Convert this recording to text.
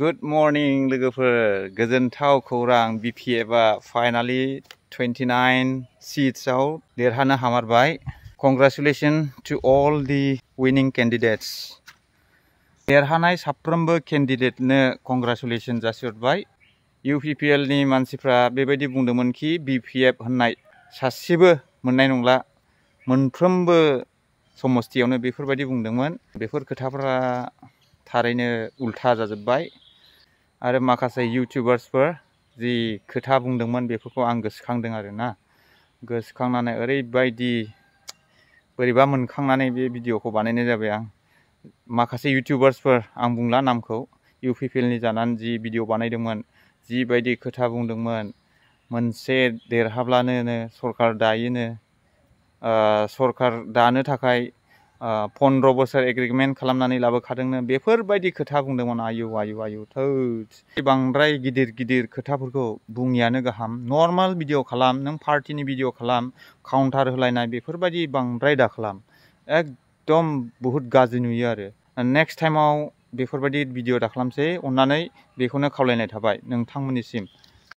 Good morning लोगोफोर गोजोनथाव खौरां BPFआ फाइनाली 29 सीट्सआव देरहानो हामारबाय Congratulations to all the winning candidates देरहानाय साफ्रोमबो कैंडिडेटनो congratulations जासिहरबाय UPPL नि मानसिफ्रा बेबायदि बुंदोंमोन कि BPF होननाय सासेबो मोननाय नंला मोनफ्रोमबो समस्थियावनो बेफोरबायदि बुंदोंमोन बेफोर खोथाफोरा थारैनो उल्था जाजोबबाय आरो माखासे यूट्यूबार्सफोर जि खोथा बुंदोंमोन बेफोरखौ आं गोसोखांदों आरोना गोसोखांनानै ओरैबायदि बोरैबा मोनखांनानै बे भिडिअखौ बानायनाय जाबाय आं माखासे यूट्यूबार्सफोर आं बुंला नामखौ UPPL नि जानानै जि भिडिअ बानायदोंमोन जि बायदि खोथा बुंदोंमोन मोनसे देरहाब्लानो सरकार दायोनो सरकार दानो थाखाय 15 बोसोर एग्रीमेंट खालामनानै लाबोखादोंनो बेफोरबायदि खोथा बुंदोंमोन आयु थोद बांद्राय गिदिर खोथाफोरखौ बुङियानो गाहाम नर्माल भिडिअ खालाम नों पार्टीनि भिडिअ खालाम काउंटार होलायनाय बेफोरबायदि बांद्राय दा खालाम एकदम बहुत गाज्रि नुयो आरो नेक्स्ट टाइमाव बेफोरबायदि भिडिअ दा खालामसै अन्नानै बेखौनो खावलायनाय थाबाय नोंथांमोननिसिम